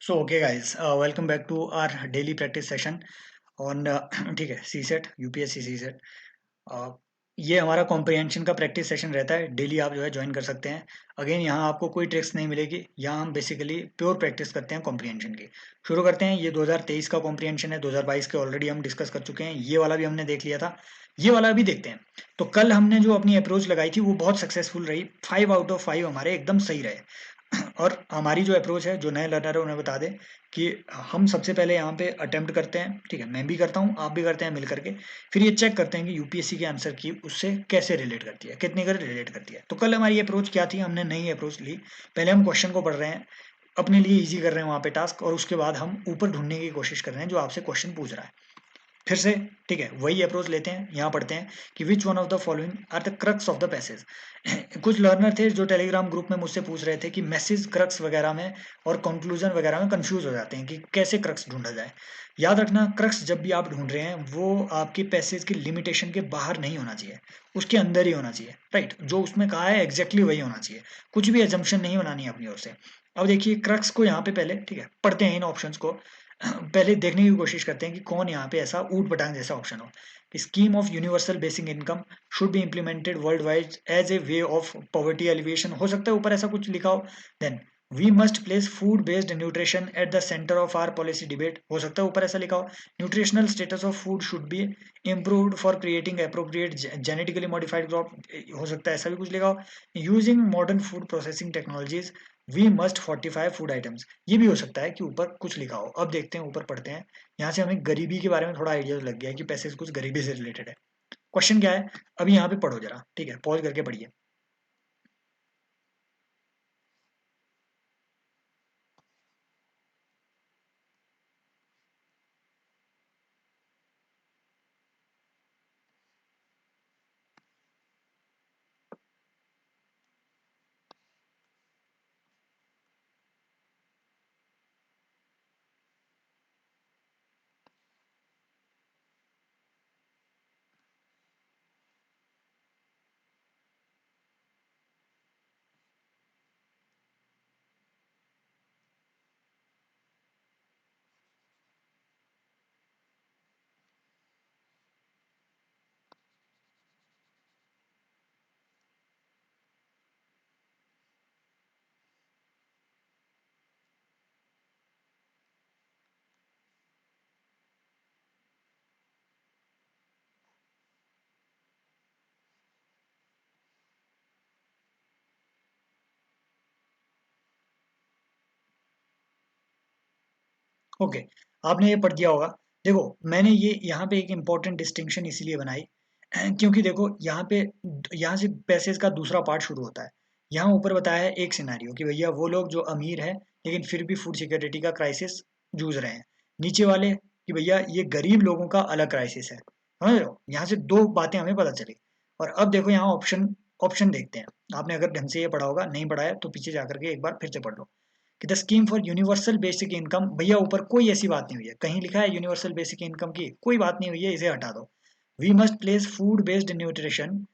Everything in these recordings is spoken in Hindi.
So okay guys, welcome back to our daily practice session on ठीक है सी सेट यूपीएससी सी सेट। ये हमारा कॉम्प्रिहेंशन का प्रैक्टिस सेशन रहता है। डेली आप जो है ज्वाइन कर सकते हैं। अगेन यहाँ आपको कोई ट्रिक्स नहीं मिलेगी। यहाँ हम बेसिकली प्योर प्रैक्टिस करते हैं कॉम्प्रिहेंशन की। शुरू करते हैं। ये 2023 का कॉम्प्रिहेंशन है। 2022 के ऑलरेडी हम डिस्कस कर चुके हैं। ये वाला भी हमने देख लिया था। ये वाला भी देखते हैं। तो कल हमने जो अपनी अप्रोच लगाई थी वो बहुत सक्सेसफुल रही। 5 आउट ऑफ 5 हमारे एकदम सही रहे। और हमारी जो अप्रोच है, जो नए लर्नर है उन्हें बता दें कि हम सबसे पहले यहाँ पे अटेम्प्ट करते हैं। ठीक है, मैं भी करता हूँ, आप भी करते हैं मिल करके। फिर ये चेक करते हैं कि यूपीएससी के आंसर की उससे कैसे रिलेट करती है, कितनी कर रिलेट करती है। तो कल हमारी अप्रोच क्या थी? हमने नई अप्रोच ली। पहले हम क्वेश्चन को पढ़ रहे हैं, अपने लिए इजी कर रहे हैं वहाँ पे टास्क, और उसके बाद हम ऊपर ढूंढने की कोशिश कर रहे हैं जो आपसे क्वेश्चन पूछ रहा है। फिर से ठीक है, वही अप्रोच लेते हैं। यहाँ पढ़ते हैं कि which one of the following are the crux of the passage. कुछ लर्नर थे जो टेलीग्राम ग्रुप में मुझसे पूछ रहे थे कि मैसेज क्रक्स वगैरह में और कंक्लूजन वगैरह में कंफ्यूज हो जाते हैं कि कैसे क्रक्स ढूंढा जाए। याद रखना, क्रक्स जब भी आप ढूंढ रहे हैं वो आपके पैसेज की लिमिटेशन के बाहर नहीं होना चाहिए, उसके अंदर ही होना चाहिए। राइट, जो उसमें कहा है एग्जैक्टली वही होना चाहिए। कुछ भी एजम्पशन नहीं बनानी है अपनी ओर से। अब देखिए क्रक्स को यहाँ पे पहले ठीक है पढ़ते हैं इन ऑप्शंस को। पहले देखने की कोशिश करते हैं कि कौन यहाँ पे ऐसा ऊट पटांग जैसा ऑप्शन हो। Scheme of universal basic income should be implemented world wide as a way of poverty alleviation. हो सकता है ऊपर ऐसा कुछ लिखा हो। Then we must place food based nutrition at the centre of our policy debate. हो सकता है ऊपर ऐसा लिखा हो। Nutritional status of food should be improved for creating appropriate genetically modified crop. हो सकता है ऐसा भी कुछ लिखा हो। Using modern food processing technologies we must fortify food items. ये भी हो सकता है कि ऊपर कुछ लिखा हो। अब देखते हैं, ऊपर पढ़ते हैं। यहाँ से हमें गरीबी के बारे में थोड़ा आइडिया लग गया है कि पैसेज कुछ गरीबी से रिलेटेड है। क्वेश्चन क्या है अभी यहाँ पे पढ़ो जरा, ठीक है, पॉज करके पढ़िए। ओके, आपने ये पढ़ दिया होगा। देखो, मैंने ये यहाँ पे एक इम्पोर्टेंट डिस्टिंक्शन इसीलिए बनाई क्योंकि देखो यहाँ पे यहाँ से पैसेज का दूसरा पार्ट शुरू होता है। यहाँ ऊपर बताया है एक सिनेरियो कि भैया वो लोग जो अमीर है लेकिन फिर भी फूड सिक्योरिटी का क्राइसिस जूझ रहे हैं। नीचे वाले कि भैया ये गरीब लोगों का अलग क्राइसिस है। समझ रहे हो? यहाँ से दो बातें हमें पता चली। और अब देखो यहाँ ऑप्शन ऑप्शन देखते हैं। आपने अगर ढंग से ये पढ़ा होगा, नहीं पढ़ा है तो पीछे जाकर के एक बार फिर से पढ़ लो कि the scheme for universal basic income. भैया ऊपर कोई ऐसी बात नहीं हुई है, कहीं लिखा है यूनिवर्सल बेसिक इनकम की कोई बात नहीं हुई है, इसे हटा दो। We must place food based nutrition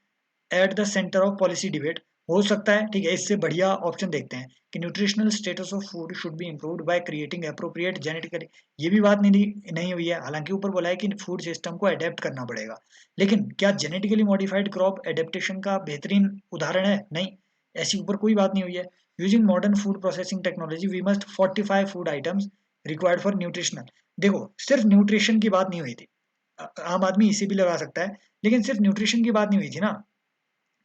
at the centre of policy debate. हो सकता है, ठीक है, इससे बढ़िया ऑप्शन देखते हैं कि nutritional status of food should be improved by creating appropriate genetically. ये भी बात नहीं हुई है। हालांकि ऊपर बोला है कि फूड सिस्टम को अडेप्ट करना पड़ेगा, लेकिन क्या जेनेटिकली मॉडिफाइड क्रॉप एडेप्टेशन का बेहतरीन उदाहरण है? नहीं, ऐसी ऊपर कोई बात नहीं हुई है। Using modern food processing technology we must fortify food items required for nutritional. देखो, सिर्फ न्यूट्रिशन की बात नहीं हुई थी। आम आदमी इसे भी लगा सकता है, लेकिन सिर्फ न्यूट्रिशन की बात नहीं हुई थी ना।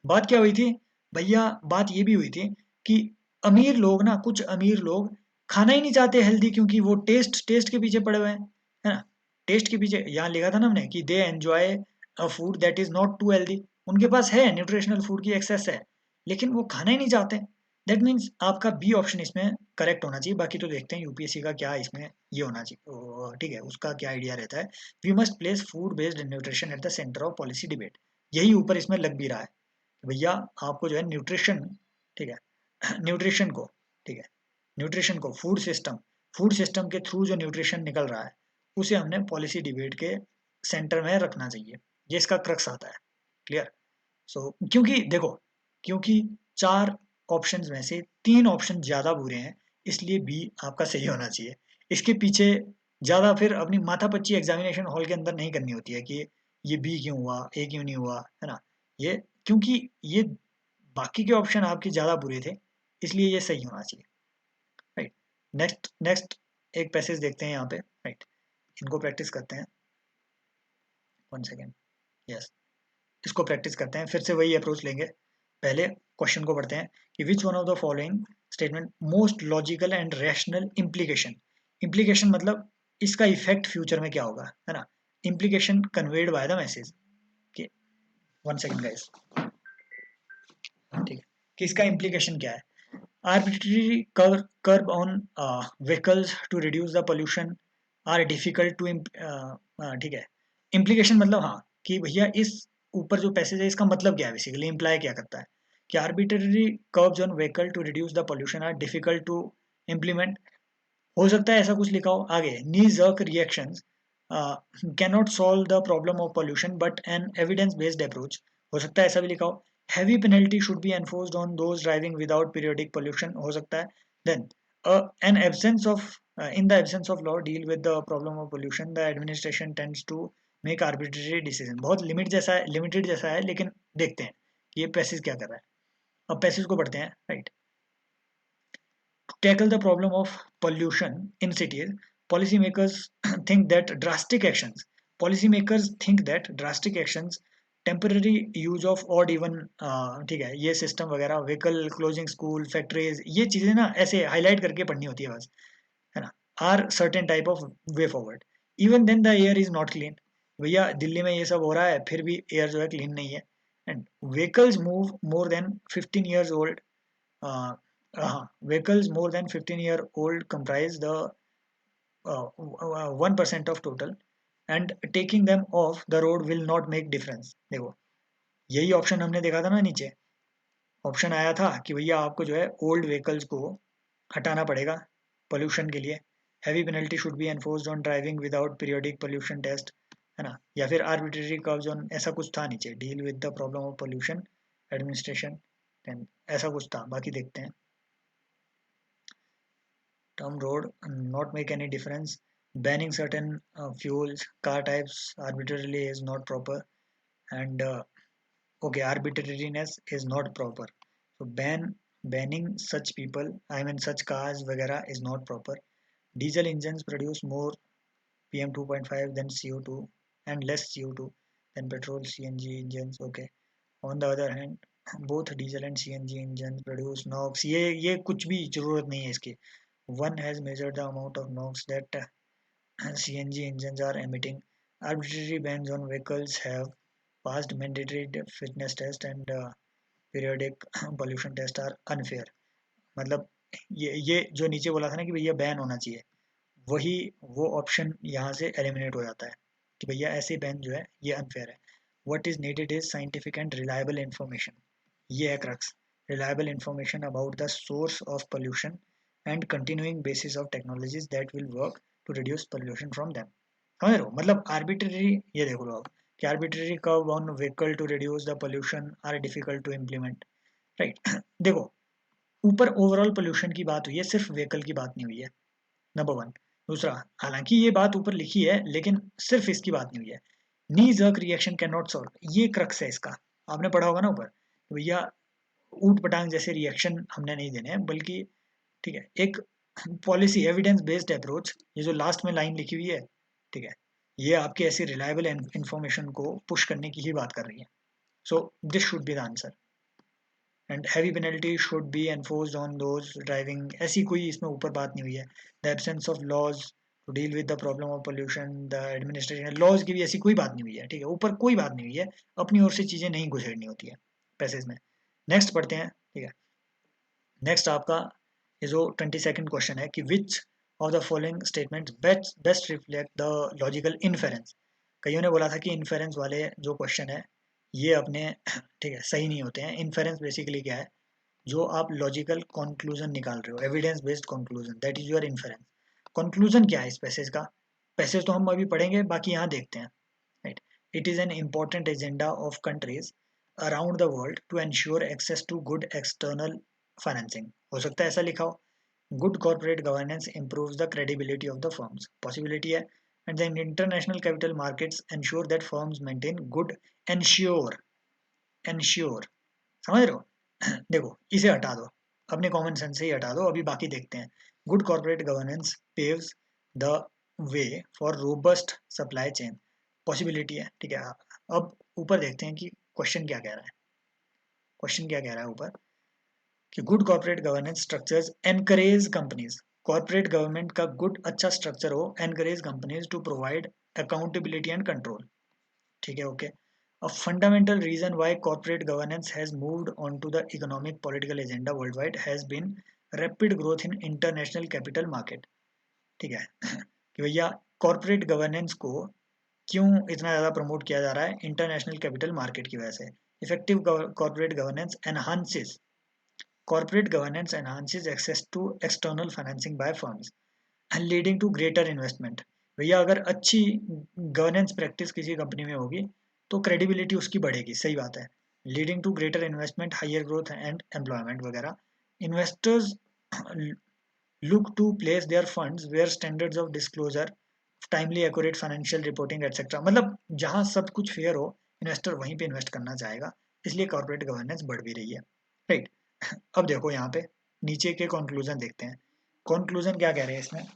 बात क्या हुई थी भैया? बात ये भी हुई थी कि अमीर लोग ना, कुछ अमीर लोग खाना ही नहीं चाहते हेल्दी, क्योंकि वो टेस्ट टेस्ट के पीछे पड़े हुए हैं, है ना। टेस्ट के पीछे यहाँ लिखा था ना हमने कि they enjoy a food that is not too healthy. उनके पास है न्यूट्रिशनल फूड की एक्सेस है, लेकिन वो खाना ही नहीं चाहते। दैट मीन्स आपका बी ऑप्शन इसमें करेक्ट होना चाहिए। बाकी तो देखते हैं यूपीएससी का क्या इसमें ये होना चाहिए, ठीक है, उसका क्या आइडिया रहता है। We must place food based nutrition at the centre of policy debate. यही ऊपर इसमें लग भी रहा है कि भैया आपको जो है न्यूट्रिशन, ठीक है, न्यूट्रिशन को, ठीक है, न्यूट्रिशन को फूड सिस्टम के थ्रू जो न्यूट्रिशन निकल रहा है उसे हमने पॉलिसी डिबेट के सेंटर में रखना चाहिए। ये इसका क्रक्स आता है। क्लियर? सो क्योंकि देखो, क्योंकि चार ऑप्शंस में से तीन ऑप्शन ज्यादा बुरे हैं, इसलिए बी आपका सही होना चाहिए। इसके पीछे ज़्यादा फिर अपनी माथापच्ची एग्जामिनेशन हॉल के अंदर नहीं करनी होती है कि ये बी क्यों हुआ, ए क्यों नहीं हुआ, है ना? ये क्योंकि ये बाकी के ऑप्शन आपके ज़्यादा बुरे थे, इसलिए ये सही होना चाहिए, राइट? नेक्स्ट नेक्स्ट एक पैसेज देखते हैं यहाँ पे, राइट? इनको प्रैक्टिस करते हैं। 1 सेकेंड, यस, इसको प्रैक्टिस करते हैं, फिर से वही अप्रोच लेंगे। पहले क्वेश्चन को पढ़ते हैं कि which one of the following statement most logical and rational implication. Implication मतलब इसका इफेक्ट फ्यूचर में क्या होगा, है ना? Implication conveyed by the message. कि 1 सेकेंड गाइस, ठीक है, कि इसका इम्प्लीकेशन क्या है? Arbitrary curb on vehicles to reduce the pollution are difficult to ठीक है। इम्प्लीकेशन मतलब हाँ, कि भैया इस ऊपर जो पैसेज है इसका मतलब क्या है, बेसिकली इम्प्लाई क्या करता है कि arbitrary curbs on vehicle to reduce the pollution are difficult to implement। हो सकता है ऐसा कुछ लिखा हो आगे, knee jerk reactions cannot solve the problem of pollution but an evidence based approach. हो सकता है ऐसा भी लिखा हो। Heavy penalty should be enforced on those driving without periodic pollution. हो सकता है। Then an absence of in the absence of law deal with the problem of pollution the administration tends to make arbitrary decision। बहुत लिमिट जैसा है, लिमिटेड जैसा है, लेकिन देखते हैं कि ये पैसेज क्या कर रहा है। अब पैसेज को पढ़ते हैं, right? To tackle the problem of pollution in cities, policymakers think that drastic actions, policymakers think that drastic actions, temporary use of odd even, ठीक है, ये सिस्टम वगैरह, व्हीकल क्लोजिंग, स्कूल, फैक्ट्रीज, ये चीजें ना ऐसे हाईलाइट करके पढ़नी होती है बस, है ना? Are certain type of way forward. Even then the air is not clean. भैया दिल्ली में ये सब हो रहा है, फिर भी एयर जो है क्लीन नहीं है। And vehicles move more than 15 years old, uh, vehicles more than 15-year-old comprise the 1% of total, and taking them off the road will not make difference। देखो, यही ऑप्शन हमने देखा था ना नीचे। ऑप्शन आया था कि भैया आपको जो है ओल्ड व्हीकल्स को हटाना पड़ेगा पोल्यूशन के लिए। Heavy penalty should be enforced on driving without periodic pollution test, है ना? या फिर आर्बिट्रेरी कर्व्स ऑन, ऐसा कुछ था नीचे, deal with the problem of pollution administration, ऐसा कुछ था। बाकी देखते हैं। Term road not make any difference. Banning certain fuels, car types arbitrarily is not proper. And okay, arbitrariness is not proper. So banning such people, I mean such cars वगैरह is not proper. Diesel engines produce more PM 2.5 than CO2 and less CO2 than petrol CNG engines. Okay. On the other hand, both diesel and CNG engines produce NOx। ये कुछ भी जरूरत नहीं है इसकी। One has measured the amount of NOx that CNG engines are emitting. Arbitrary bans on vehicles have passed mandatory fitness test and periodic pollution test are unfair। मतलब ये जो नीचे बोला था ना कि भैया बैन होना चाहिए, वही वो ऑप्शन यहाँ से एलिमिनेट हो जाता है कि भैया ऐसे बैन जो है ये अनफेयर है। What is needed is scientific and reliable information। ये है crux. Reliable information about the source of pollution and continuing basis of technologies that will work to reduce pollution from them। समझ रहे हो? मतलब आर्बिट्रेरी, ये देखो लो आप कि arbitrary curve on vehicle to reduce the pollution are difficult to implement, right? देखो, ऊपर ओवरऑल पोल्यूशन की बात हुई है, सिर्फ व्हीकल की बात नहीं हुई है, नंबर वन। दूसरा, हालांकि ये बात ऊपर लिखी है लेकिन सिर्फ इसकी बात नहीं हुई है। नी jerk reaction can not solve, ये क्रक्स है इसका। आपने पढ़ा होगा ना ऊपर, तो भैया ऊट पटांग जैसे रिएक्शन हमने नहीं देने हैं, बल्कि ठीक है एक पॉलिसी एविडेंस बेस्ड अप्रोच, ये जो लास्ट में लाइन लिखी हुई है, ठीक है, ये आपकी ऐसी रिलायबल इंफॉर्मेशन को पुश करने की ही बात कर रही है। So this should be the answer. And heavy penalty should be enforced on those driving, ऐसी कोई इसमें ऊपर बात नहीं हुई है। The absence of laws to deal with the problem of pollution, the administration, laws की भी ऐसी कोई बात नहीं हुई है, ठीक है, ऊपर कोई बात नहीं हुई है। अपनी ओर से चीज़ें नहीं घुसेड़नी होती है पैसेज में। नेक्स्ट पढ़ते हैं, ठीक है। नेक्स्ट आपका ये जो 22nd क्वेश्चन है कि which of the following statement best reflect the logical inference. कईयों ने बोला था कि इन्फेरेंस वाले जो क्वेश्चन है ये अपने ठीक है सही नहीं होते हैं। इन्फेरेंस बेसिकली क्या है, जो आप लॉजिकल कंक्लूजन निकाल रहे हो, evidence based conclusion, that is your inference. Conclusion क्या है इस पैसेज का? पैसेज तो हम अभी पढ़ेंगे, बाकी यहाँ देखते हैं, right? It is an important agenda of countries around the world to ensure access to good external financing. हो सकता है ऐसा लिखा हो। Good corporate governance improves the credibility of the firms, possibility है, and then international capital markets ensure that firms maintain good, ensure समझ रहे हो? देखो इसे हटा दो, अपने कॉमन सेंस से ही हटा दो, अभी बाकी देखते हैं। Good corporate governance paves the way for robust supply chain, possibility है, ठीक है। अब ऊपर देखते हैं कि क्वेश्चन क्या कह रहा है। क्वेश्चन क्या कह रहा है ऊपर कि good corporate governance structures encourage companies, corporate government का गुड अच्छा स्ट्रक्चर हो encourage companies to provide accountability and control, ठीक है, okay. A fundamental reason why corporate governance has moved onto the economic political agenda worldwide has been rapid growth in international capital market, ठीक है। कि भैया कॉर्पोरेट गवर्नेंस को क्यों इतना ज़्यादा प्रमोट किया जा रहा है, इंटरनेशनल कैपिटल मार्केट की वजह से। Effective corporate governance enhances corporate governance enhances access to external financing by firms and leading to greater investment। भैया अगर अच्छी गवर्नेंस प्रैक्टिस किसी कंपनी में होगी तो क्रेडिबिलिटी उसकी बढ़ेगी, सही बात है। Leading to greater investment, higher growth and employment वगैरह। Investors look to place their funds where standards of disclosure, timely accurate financial reporting etc, मतलब जहाँ सब कुछ फेयर हो इन्वेस्टर वहीं पे इन्वेस्ट करना चाहेगा, इसलिए कॉर्पोरेट गवर्नेंस बढ़ भी रही है, राइट। अब देखो यहाँ पे नीचे के कंक्लूजन देखते हैं। कंक्लूजन क्या कह रहे हैं इसमें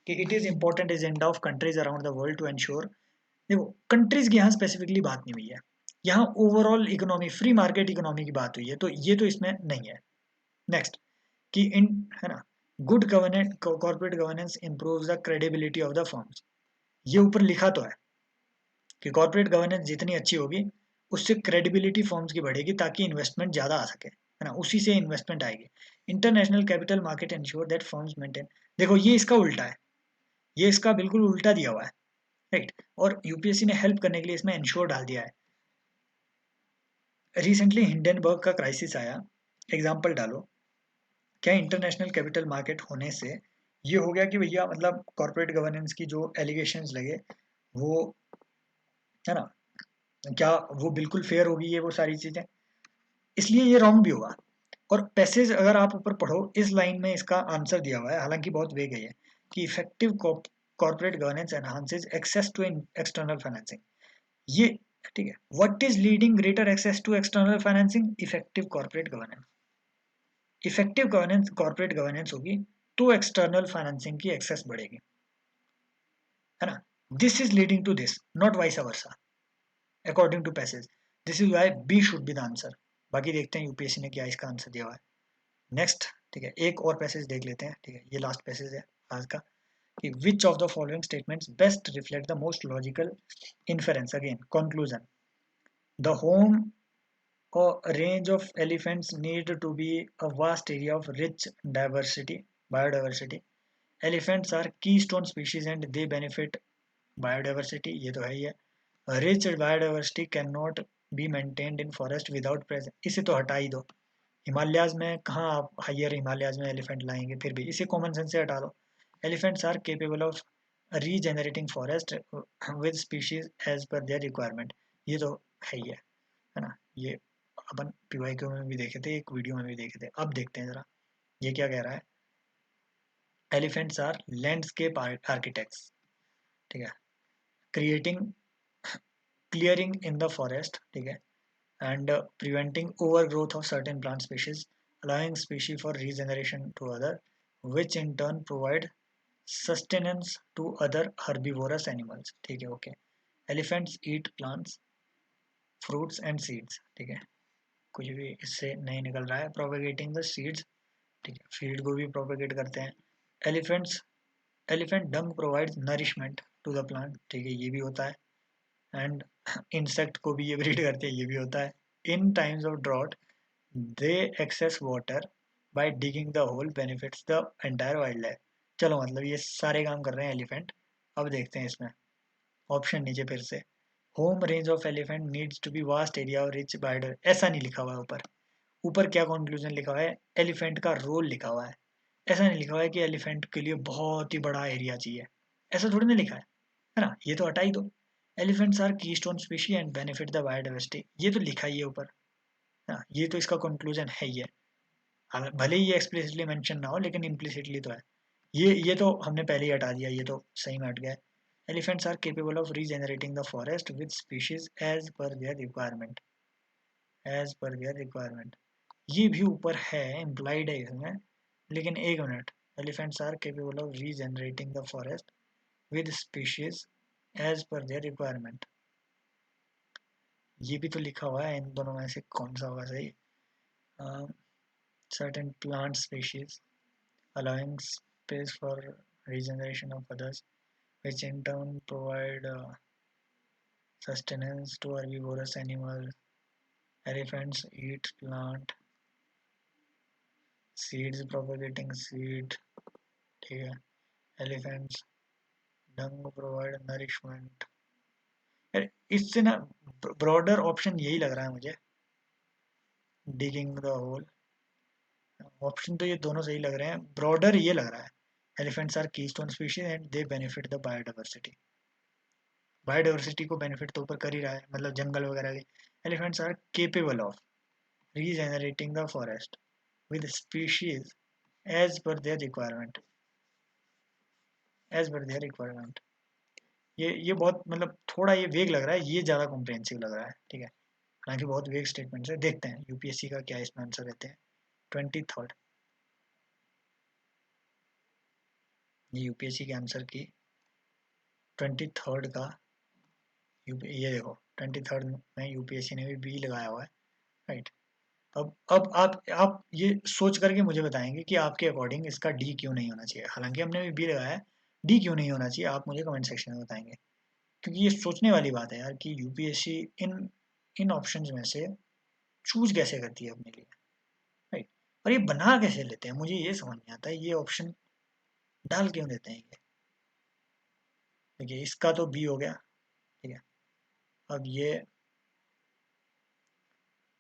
कि it is important agenda of countries around the world to ensure, देखो कंट्रीज की यहाँ स्पेसिफिकली बात नहीं हुई है, यहाँ overall economy, free market economy की बात हुई है, तो ये तो इसमें नहीं है। नेक्स्ट कि इन, है ना, good governance, corporate governance improves the credibility of the firms, ये ऊपर लिखा तो है कि कॉर्पोरेट गवर्नेंस जितनी अच्छी होगी उससे क्रेडिबिलिटी फर्म्स की बढ़ेगी ताकि इन्वेस्टमेंट ज़्यादा आ सके, है ना, उसी से इन्वेस्टमेंट आएगी। International capital market ensure that firms maintain, देखो ये इसका उल्टा है, ये इसका बिल्कुल उल्टा दिया हुआ है, राइट। और यूपीएससी ने हेल्प करने के लिए इसमें इंश्योर डाल दिया है। रिसेंटली हिंडनबर्ग का क्राइसिस आया, एग्जाम्पल डालो, क्या इंटरनेशनल कैपिटल मार्केट होने से ये हो गया कि भैया मतलब कॉर्पोरेट गवर्नेंस की जो एलिगेशंस लगे वो, है ना, क्या वो बिल्कुल फेयर होगी ये वो सारी चीज़ें, इसलिए ये रॉन्ग भी होगा। और पैसेज अगर आप ऊपर पढ़ो इस लाइन में इसका आंसर दिया हुआ है, हालांकि बहुत वेग है ये, कि effective corporate governance enhances access to external financing, ये ठीक है। What is leading greater access to external financing, effective corporate governance. Effective governance, corporate governance होगी तो एक्सटर्नल फाइनेंसिंग की एक्सेस बढ़ेगी, है ना। This is leading to this, not vice versa, according to passage. This is why B should be the answer. बाकी देखते हैं यूपीएससी ने क्या इसका आंसर दिया हुआ है। नेक्स्ट, ठीक है, एक और पैसेज देख लेते हैं, ठीक है, ये लास्ट पैसेज है आज का, कि which of the following statements best reflect the most logical inference, again conclusion. The home or range of elephants need to be a vast area of rich diversity, biodiversity. Elephants are keystone species and they benefit biodiversity, ये तो है ही है। Rich biodiversity cannot be maintained in forest without presence, इसे तो हटा ही दो। हिमालयाज में कहाँ आप हायर हिमालयाज में एलिफेंट लाएंगे, फिर भी इसे कॉमन सेंस से हटा दो। Elephants are capable of regenerating forest with species as per their requirement, ये तो है ही है ना। ये अपन पीवाईक्यू में भी देखे थे, एक वीडियो में भी देखे थे। अब देखते हैं जरा ये क्या कह रहा है। एलिफेंट्स आर लैंडस्केप आर्किटेक्ट्स, ठीक है, creating clearing in the forest, ठीक है, and preventing overgrowth of certain plant species, allowing species for regeneration to other, which in turn provide sustenance to other herbivorous animals, ठीक है, okay. Elephants eat plants, fruits and seeds, ठीक है, कुछ भी इससे नहीं निकल रहा है। प्रोपेगेटिंग द सीड्स, ठीक है, फील्ड को भी प्रोपेगेट करते हैं। Elephants, elephant dung provides nourishment to the plant, ठीक है, ये भी होता है। एंड इंसेक्ट को भी ये ब्रीड करते हैं, ये भी होता है। In times of drought they access water by digging the hole benefits the entire wildlife. चलो मतलब ये सारे काम कर रहे हैं एलिफेंट। अब देखते हैं इसमें ऑप्शन नीचे फिर से। Home range of elephant needs to be vast area और रिच बायोडर, ऐसा नहीं लिखा हुआ है ऊपर। ऊपर क्या कंक्लूजन लिखा हुआ है, एलिफेंट का रोल लिखा हुआ है, ऐसा नहीं लिखा हुआ है कि एलिफेंट के लिए बहुत ही बड़ा एरिया चाहिए, ऐसा थोड़ी ना लिखा है ना, ये तो हटा ही दो। Elephants are keystone species and benefit the biodiversity, ये तो लिखा ही है ऊपर, हाँ, ये तो इसका कंक्लूजन है ही है। भले ही ये एक्सप्लिसिटली मेंशन ना हो लेकिन इम्प्लिसिटली तो है। ये तो हमने पहले ही हटा दिया, ये तो सही में हट गया। Elephants are capable of regenerating the forest with species as per their requirement, as per their requirement. ये भी ऊपर है, इम्प्लाइड है इसमें, लेकिन एक minute, elephants are capable of regenerating the forest with species as per their requirement, ये भी तो लिखा हुआ है। इन दोनों में से कौन सा होगा सही? Certain plant species allowing space for regeneration of others, which in turn provide sustenance to herbivorous animals. Elephants eat plant seeds propagating seed, ठीक है। Elephants dung provide nourishment। यार इससे ना ब्रॉडर ऑप्शन यही लग रहा है मुझे, digging the hole। ऑप्शन तो ये दोनों सही लग रहे हैं, ब्रॉडर ये लग रहा है। Elephants are keystone species and they benefit the biodiversity. Biodiversity को बेनिफिट तो ऊपर कर ही रहा है, मतलब जंगल वगैरह के। Elephants are capable of regenerating the forest with species as per their requirement, as per their requirement. ये बहुत मतलब थोड़ा ये वेग लग रहा है, ये ज़्यादा कॉम्प्रिहेंसिव लग रहा है, ठीक है। हालांकि बहुत वेग स्टेटमेंट है, देखते हैं यूपीएससी का क्या इसमें आंसर रहते हैं। 23rd, ये यूपीएससी के आंसर की 23rd का ये देखो 23rd में यूपीएससी ने भी बी लगाया हुआ है, राइट। अब आप ये सोच करके मुझे बताएंगे कि आपके अकॉर्डिंग इसका डी क्यों नहीं होना चाहिए। हालांकि हमने भी बी लगाया है, डी क्यों नहीं होना चाहिए आप मुझे कमेंट सेक्शन में बताएंगे। क्योंकि ये सोचने वाली बात है यार कि यूपीएससी इन इन ऑप्शंस में से चूज कैसे करती है अपने लिए, राइट। और ये बना कैसे लेते हैं, मुझे ये समझ नहीं आता है, ये ऑप्शन डाल क्यों देते हैं ये। देखिए इसका तो बी हो गया, ठीक है। अब ये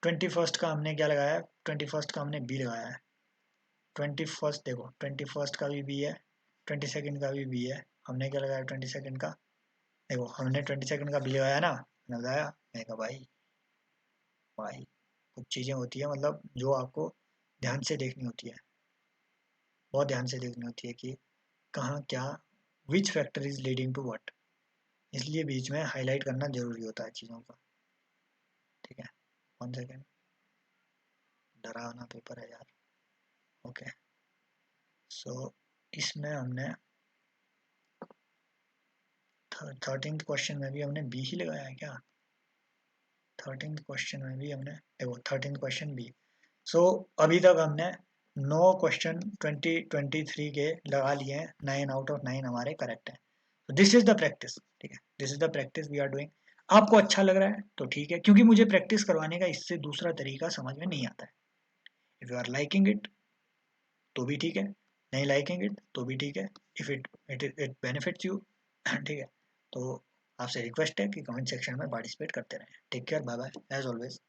21st का हमने क्या लगाया है, 21st का हमने बी लगाया है। 21st देखो, 21st का भी बी है, 22nd का भी बी है। हमने क्या लगाया 22nd का, देखो हमने 22nd का बी लगाया ना, मैंने बताया, मैं कहा भाई भाई कुछ चीज़ें होती है मतलब जो आपको ध्यान से देखनी होती है, बहुत ध्यान से देखनी होती है कि कहाँ क्या, which factor is leading to what. इसलिए बीच में हाईलाइट करना जरूरी होता है चीज़ों का, ठीक है। 1 सेकेंड, डरावना पेपर है यार। ओके, सो इसमें हमने 13th क्वेश्चन में भी हमने बी ही लगाया है क्या? 13th क्वेश्चन में भी हमने देखो 13th क्वेश्चन बी। सो अभी तक हमने 9 क्वेश्चन 2023 के लगा लिए हैं, 9 आउट ऑफ 9 हमारे करेक्ट हैं। दिस इज द प्रैक्टिस, ठीक है, this is the practice we are doing. आपको अच्छा लग रहा है तो ठीक है, क्योंकि मुझे प्रैक्टिस करवाने का इससे दूसरा तरीका समझ में नहीं आता है। If you are liking it तो भी ठीक है, नहीं लाइकिंग इट तो भी ठीक है। इफ इट बेनिफिट्स यू ठीक है, तो आपसे रिक्वेस्ट है कि कमेंट सेक्शन में पार्टिसिपेट करते रहें। Take care, bye bye, as always.